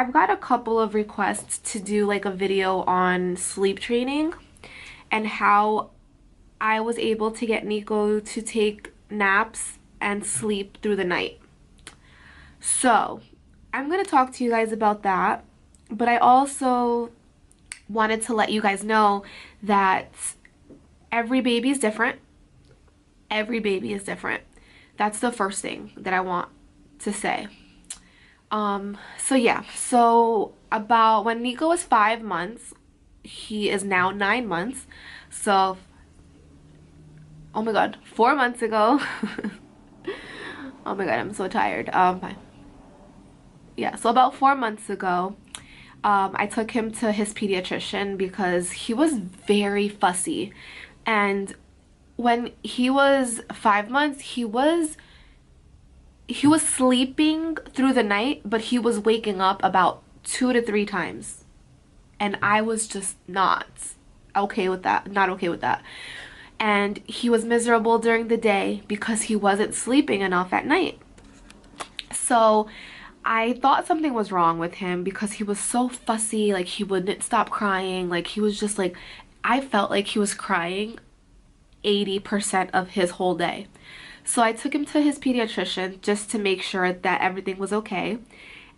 I've got a couple of requests to do like a video on sleep training and how I was able to get Nico to take naps and sleep through the night. So, I'm going to talk to you guys about that, but I also wanted to let you guys know that every baby is different. Every baby is different. That's the first thing that I want to say. So yeah, so about when Nico was 5 months, he is now 9 months. So, oh my God, 4 months ago. Oh my God, I'm so tired. Yeah, so about 4 months ago, I took him to his pediatrician because he was very fussy. And when he was 5 months, he was sleeping through the night, but he was waking up about 2 to 3 times. And I was just not okay with that. Not okay with that. And he was miserable during the day because he wasn't sleeping enough at night. So I thought something was wrong with him because he was so fussy. Like, he wouldn't stop crying. Like, he was just like, I felt like he was crying 80% of his whole day. So I took him to his pediatrician just to make sure that everything was okay.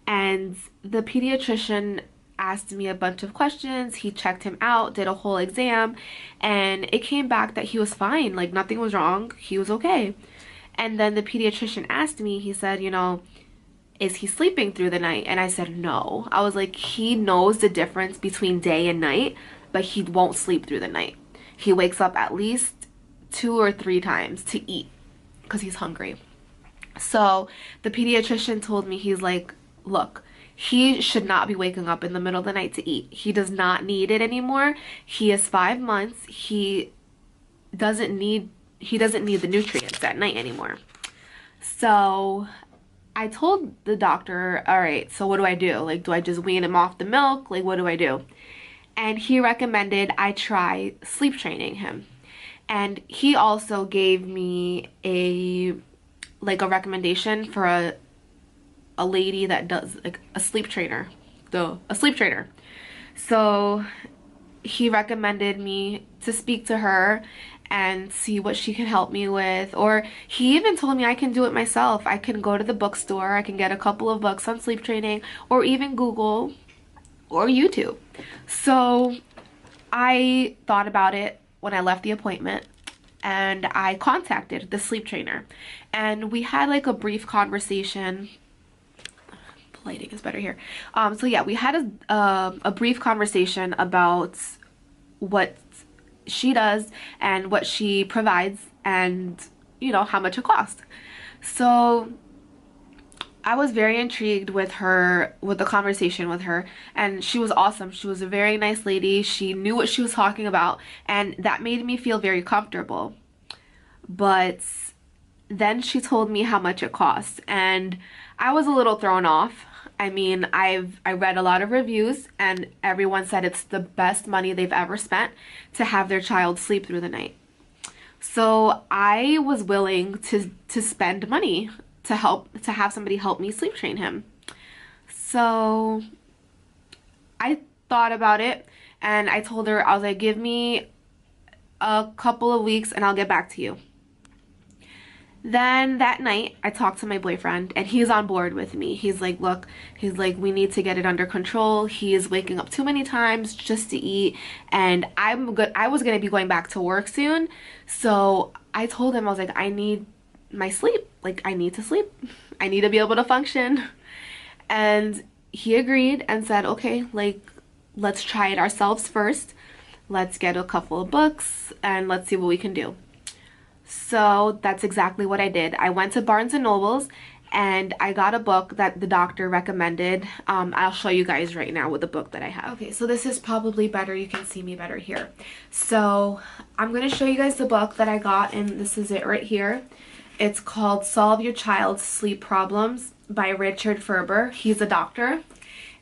And the pediatrician asked me a bunch of questions. He checked him out, did a whole exam, and it came back that he was fine. Like, nothing was wrong. He was okay. And then the pediatrician asked me, he said, is he sleeping through the night? And I said, no. I was like, he knows the difference between day and night, but he won't sleep through the night. He wakes up at least 2 or 3 times to eat because he's hungry. So the pediatrician told me, he's like, look, he should not be waking up in the middle of the night to eat. He does not need it anymore. He is 5 months. Doesn't need the nutrients at night anymore. So I told the doctor, all right, so what do I do? Like, do I just wean him off the milk? Like, what do I do? And he recommended I try sleep training him. And he also gave me a recommendation for a lady that does like a sleep trainer. So he recommended me to speak to her and see what she can help me with. Or he even told me I can do it myself. I can go to the bookstore, I can get a couple of books on sleep training, or even Google or YouTube. So I thought about it when I left the appointment, and I contacted the sleep trainer, and we had like a brief conversation. The lighting is better here. So yeah, we had a brief conversation about what she does and what she provides, and how much it costs. So I was very intrigued with the conversation with her, and she was awesome. She was a very nice lady. She knew what she was talking about, and that made me feel very comfortable. But then she told me how much it costs, and I was a little thrown off. I mean, I read a lot of reviews, and everyone said it's the best money they've ever spent to have their child sleep through the night. So I was willing to spend money to have somebody help me sleep train him. So I thought about it, and I told her, I was like, give me a couple of weeks and I'll get back to you. Then that night I talked to my boyfriend, and he's on board with me. He's like, look, we need to get it under control. He is waking up too many times just to eat, and I was gonna be going back to work soon. So I told him, I was like, I need my sleep. Like, I need to sleep. I need to be able to function. And he agreed and said, okay, like, let's try it ourselves first. Let's get a couple of books and let's see what we can do. So that's exactly what I did. I went to Barnes and Nobles and I got a book that the doctor recommended. I'll show you guys right now with the book that I have. Okay, so this is probably better. You can see me better here. So I'm going to show you guys the book that I got, and this is it right here. It's called Solve Your Child's Sleep Problems by Richard Ferber. He's a doctor,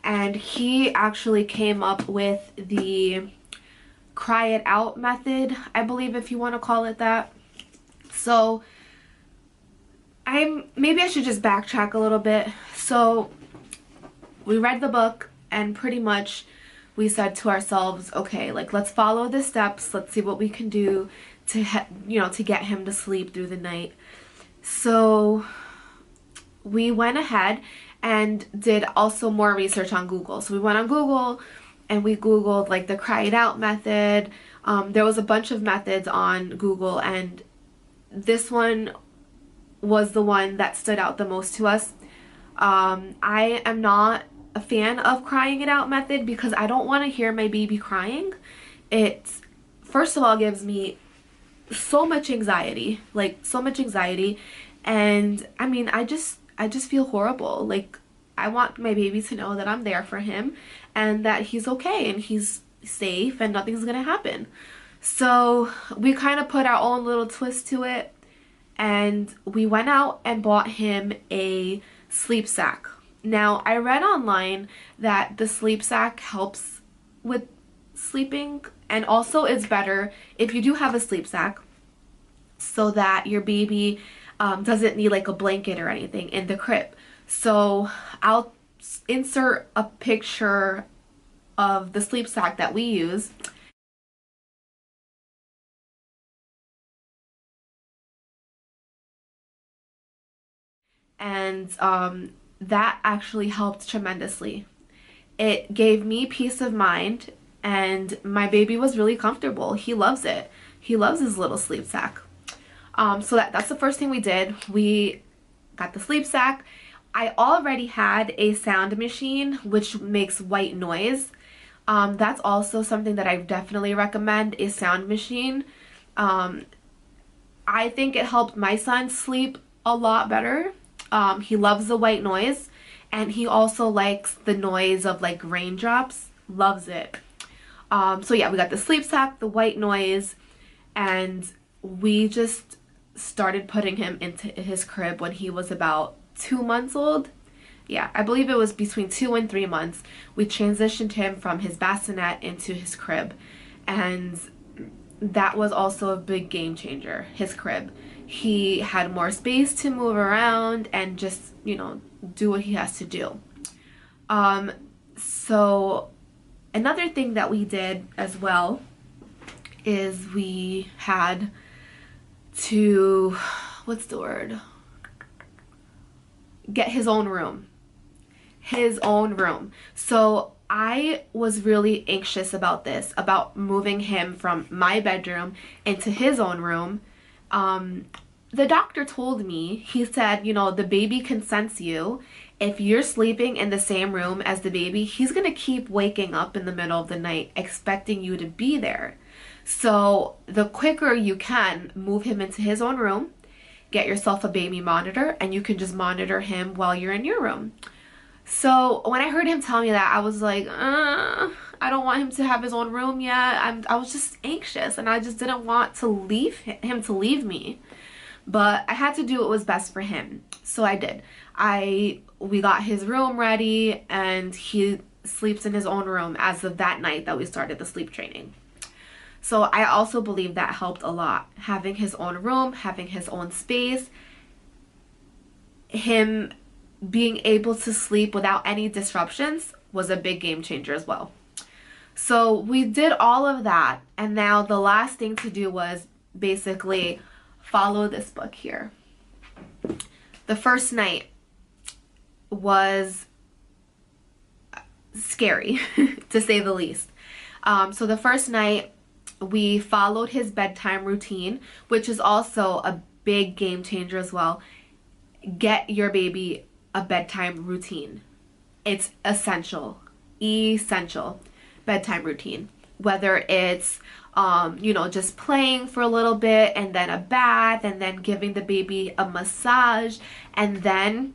and he actually came up with the cry it out method, I believe, if you want to call it that. So maybe I should just backtrack a little bit. So we read the book, and pretty much we said to ourselves, okay, like, let's follow the steps. Let's see what we can do to, to get him to sleep through the night. So we went ahead and did also more research on Google. So we went on Google and we Googled like the cry it out method. There was a bunch of methods on Google, and this one was the one that stood out the most to us. I am not a fan of crying it out method because I don't want to hear my baby crying. It, first of all, gives me so much anxiety, like so much anxiety. And I mean, I just feel horrible. Like, I want my baby to know that I'm there for him and that he's okay and he's safe and nothing's gonna happen. So we kind of put our own little twist to it, and we went out and bought him a sleep sack. Now, I read online that the sleep sack helps with sleeping, and also it's better if you do have a sleep sack so that your baby doesn't need like a blanket or anything in the crib. So I'll insert a picture of the sleep sack that we use. And that actually helped tremendously. It gave me peace of mind, and my baby was really comfortable. He loves it. He loves his little sleep sack. So that's the first thing we did. We got the sleep sack. I already had a sound machine which makes white noise. That's also something that I definitely recommend, a sound machine. I think it helped my son sleep a lot better. He loves the white noise, and he also likes the noise of like raindrops. Loves it. So yeah, we got the sleep sack, the white noise, and we just started putting him into his crib when he was about 2 months old. Yeah, I believe it was between 2 and 3 months. We transitioned him from his bassinet into his crib, and that was also a big game changer, his crib. He had more space to move around and just, do what he has to do. So another thing that we did as well is we had to, what's the word? Get his own room. His own room. So I was really anxious about this, about moving him from my bedroom into his own room. The doctor told me, he said, the baby can sense you. If you're sleeping in the same room as the baby, he's going to keep waking up in the middle of the night expecting you to be there. So the quicker you can move him into his own room, get yourself a baby monitor, and you can just monitor him while you're in your room. So when I heard him tell me that, I was like, I don't want him to have his own room yet. I was just anxious, and I just didn't want to leave him to leave me. But I had to do what was best for him. So I did. We got his room ready, and he sleeps in his own room as of that night that we started the sleep training. So I also believe that helped a lot. Having his own room, having his own space, him being able to sleep without any disruptions was a big game changer as well. So we did all of that, and now the last thing to do was basically follow this book here. The first night was scary, to say the least. So the first night, we followed his bedtime routine, which is also a big game changer as well. Get your baby a bedtime routine. It's essential bedtime routine. Whether it's just playing for a little bit, and then a bath, and then giving the baby a massage, and then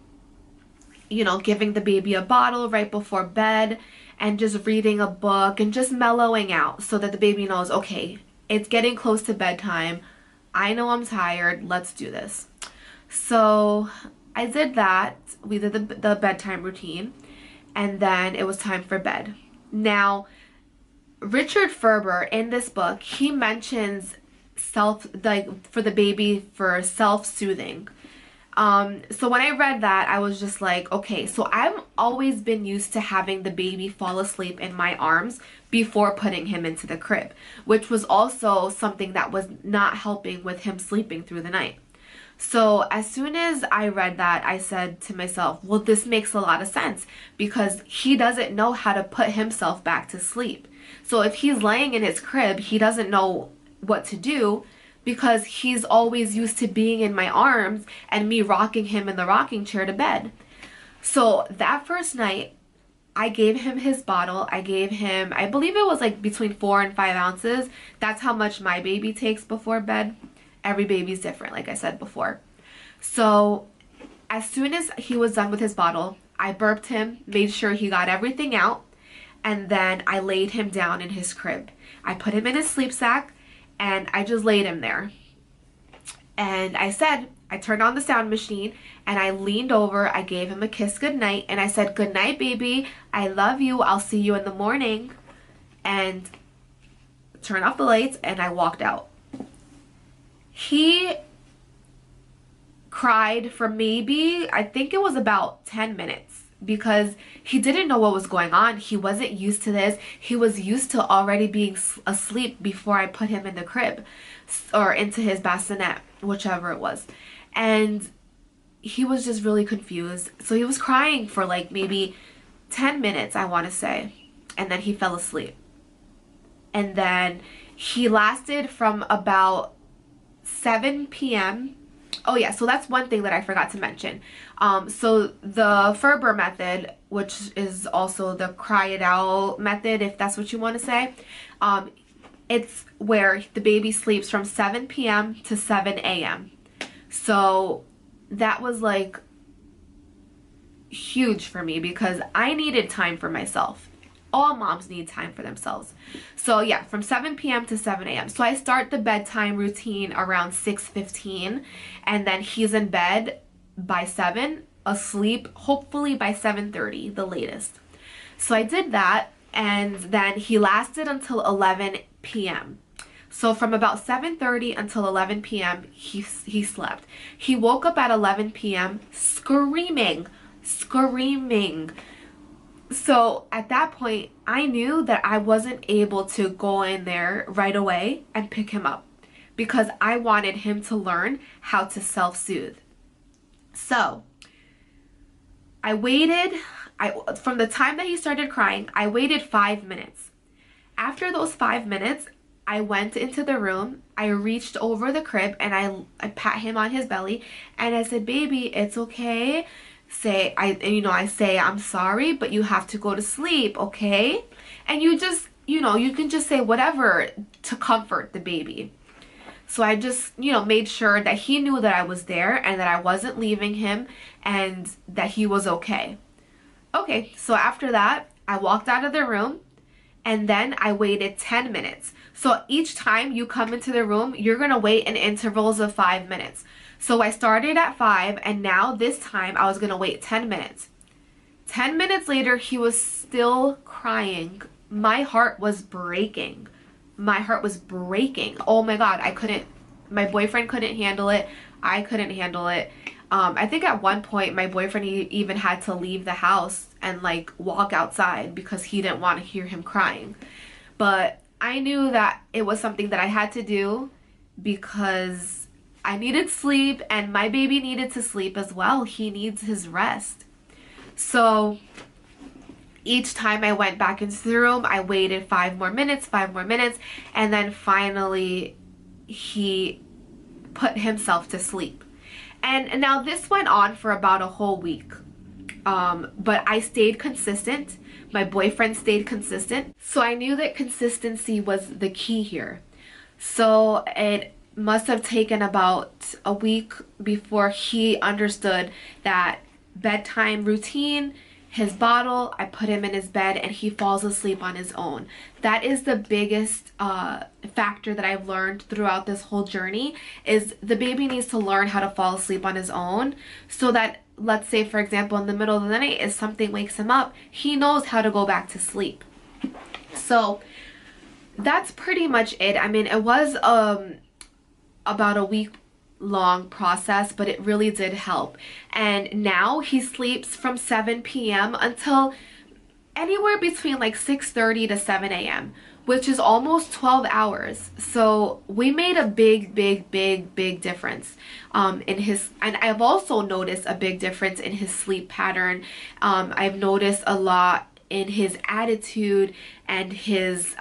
giving the baby a bottle right before bed, and just reading a book and just mellowing out so that the baby knows, okay, it's getting close to bedtime. I know I'm tired. Let's do this. So I did that. We did the bedtime routine, and then it was time for bed. Now, Richard Ferber in this book, he mentions for the baby for self-soothing. So when I read that, I was just like, okay, so I've always been used to having the baby fall asleep in my arms before putting him into the crib, which was also something that was not helping with him sleeping through the night. So as soon as I read that, I said to myself, well, this makes a lot of sense because he doesn't know how to put himself back to sleep. So if he's laying in his crib, he doesn't know what to do because he's always used to being in my arms and me rocking him in the rocking chair to bed. So that first night, I gave him his bottle. I gave him, I believe it was like between 4 and 5 ounces. That's how much my baby takes before bed. Every baby's different, like I said before. So as soon as he was done with his bottle, I burped him, made sure he got everything out, and then I laid him down in his crib. I put him in his sleep sack, and I just laid him there. And I turned on the sound machine, and I leaned over, I gave him a kiss goodnight, and I said, "Good night, baby. I love you. I'll see you in the morning." And turned off the lights, and I walked out. He cried for maybe, I think it was about 10 minutes because he didn't know what was going on. He wasn't used to this. He was used to already being asleep before I put him in the crib or into his bassinet, whichever it was. And he was just really confused. So he was crying for like maybe 10 minutes, I want to say. And then he fell asleep. And then he lasted from about 7 p.m. Oh yeah, so that's one thing that I forgot to mention. So the Ferber method, which is also the cry it out method, if that's what you want to say, it's where the baby sleeps from 7 p.m. to 7 a.m. So that was like huge for me because I needed time for myself. All moms need time for themselves. So yeah, from 7 p.m. to 7 a.m. So I start the bedtime routine around 6:15, and then he's in bed by 7, asleep hopefully by 7:30, the latest. So I did that, and then he lasted until 11 p.m. So from about 7:30 until 11 p.m. he slept. He woke up at 11 p.m. screaming. So at that point, I knew that I wasn't able to go in there right away and pick him up because I wanted him to learn how to self-soothe. So I waited, from the time that he started crying, I waited 5 minutes. After those 5 minutes, I went into the room, I reached over the crib, and I pat him on his belly, and I said, "Baby, it's okay. I say, I'm sorry, but you have to go to sleep, okay?" And you just, you can just say whatever to comfort the baby. So I just, made sure that he knew that I was there and that I wasn't leaving him and that he was okay. Okay, so after that, I walked out of the room and then I waited 10 minutes. So each time you come into the room, you're going to wait in intervals of 5 minutes. So I started at 5, and now this time I was going to wait 10 minutes. 10 minutes later, he was still crying. My heart was breaking. My heart was breaking. Oh my God, my boyfriend couldn't handle it. I couldn't handle it. I think at one point my boyfriend even had to leave the house and like walk outside because he didn't want to hear him crying. But I knew that it was something that I had to do because I needed sleep and my baby needed to sleep as well. He needs his rest. So each time I went back into the room, I waited 5 more minutes, and then finally he put himself to sleep. And now this went on for about a whole week. But I stayed consistent. My boyfriend stayed consistent. So I knew that consistency was the key here. So it must have taken about a week before he understood that bedtime routine, his bottle, I put him in his bed and he falls asleep on his own. That is the biggest factor that I've learned throughout this whole journey, is the baby needs to learn how to fall asleep on his own so that, let's say for example, in the middle of the night, if something wakes him up, he knows how to go back to sleep. So that's pretty much it. I mean, it was about a week long process, but it really did help. And now he sleeps from 7 p.m. until anywhere between like 6:30 to 7 a.m., which is almost 12 hours. So we made a big difference in his, and I've also noticed a big difference in his sleep pattern. I've noticed a lot in his attitude and his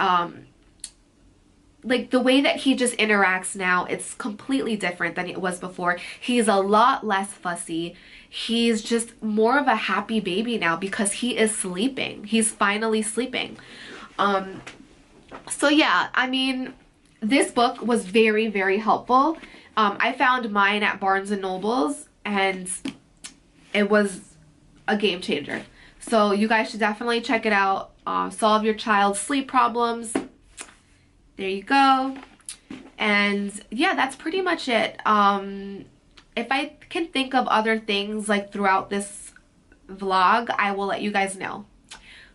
like the way that he just interacts now. It's completely different than it was before. He's a lot less fussy. He's just more of a happy baby now because he is sleeping. He's finally sleeping. So yeah, I mean, this book was very helpful. I found mine at Barnes and Nobles, and it was a game changer. So you guys should definitely check it out. Solve your child's sleep problems. There you go. And yeah, that's pretty much it. If I can think of other things like throughout this vlog, I will let you guys know.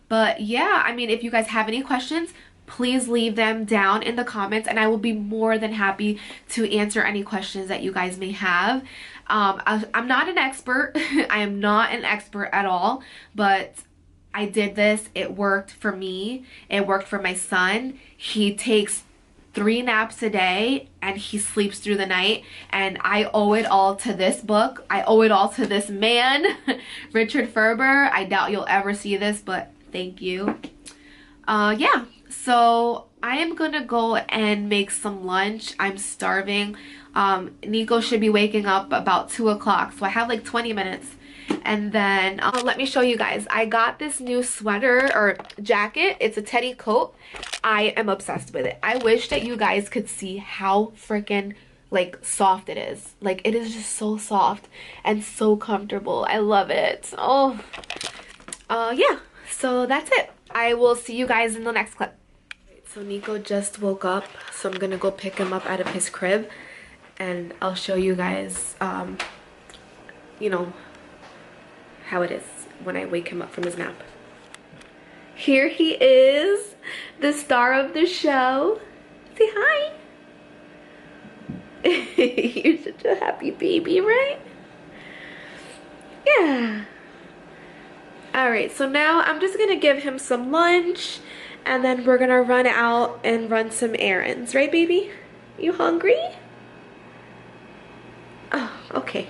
But yeah, I mean, if you guys have any questions, please leave them down in the comments, and I will be more than happy to answer any questions that you guys may have. I'm not an expert. I am not an expert at all, but I did this. It worked for me. It worked for my son. He takes 3 naps a day and he sleeps through the night, and I owe it all to this book. I owe it all to this man, Richard Ferber. I doubt you'll ever see this, but thank you. Yeah, so I am gonna go and make some lunch. I'm starving. Nico should be waking up about 2 o'clock, so I have like 20 minutes. And then let me show you guys. I got this new sweater or jacket. It's a teddy coat. I am obsessed with it. I wish that you guys could see how freaking like soft it is. Like, it is just so soft and so comfortable. I love it. Oh, yeah, so that's it. I will see you guys in the next clip. So Nico just woke up, so I'm gonna go pick him up out of his crib, and I'll show you guys you know, how it is when I wake him up from his nap. Here he is, the star of the show. Say hi. You're such a happy baby, right? Yeah. Alright, so now I'm just gonna give him some lunch, and then we're gonna run out and run some errands, right baby? You hungry? Oh, okay.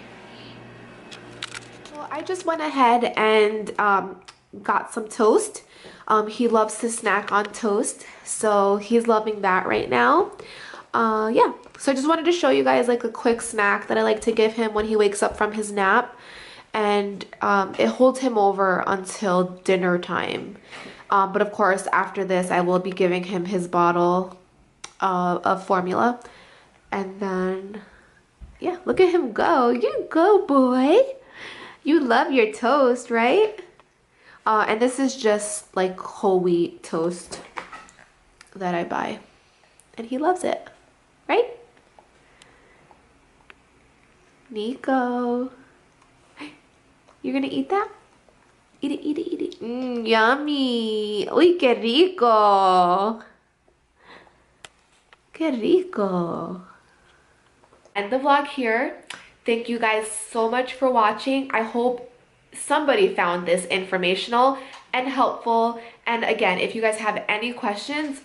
Well, I just went ahead and got some toast. He loves to snack on toast, so he's loving that right now. Yeah, so I just wanted to show you guys like a quick snack that I like to give him when he wakes up from his nap. And it holds him over until dinner time. But of course, after this, I will be giving him his bottle of formula. And then, yeah, look at him go. You go, boy. You love your toast, right? And this is just like whole wheat toast that I buy. And he loves it, right? Nico. You're gonna eat that? Eat it, eat it, eat it. Yummy. Uy, qué rico. Qué rico. End the vlog here. Thank you guys so much for watching. I hope somebody found this informational and helpful. And again, if you guys have any questions,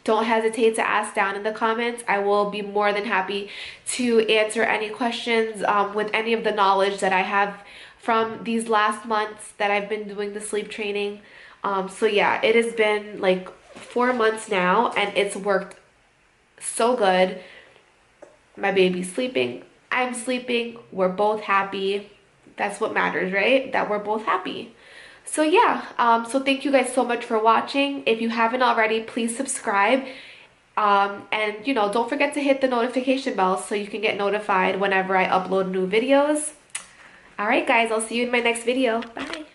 don't hesitate to ask down in the comments. I will be more than happy to answer any questions with any of the knowledge that I have from these last months that I've been doing the sleep training. So yeah, it has been like 4 months now, and it's worked so good. My baby's sleeping, I'm sleeping, we're both happy. That's what matters, right? That we're both happy. So yeah, so thank you guys so much for watching. If you haven't already, please subscribe. And you know, don't forget to hit the notification bell so you can get notified whenever I upload new videos. Alright guys, I'll see you in my next video. Bye.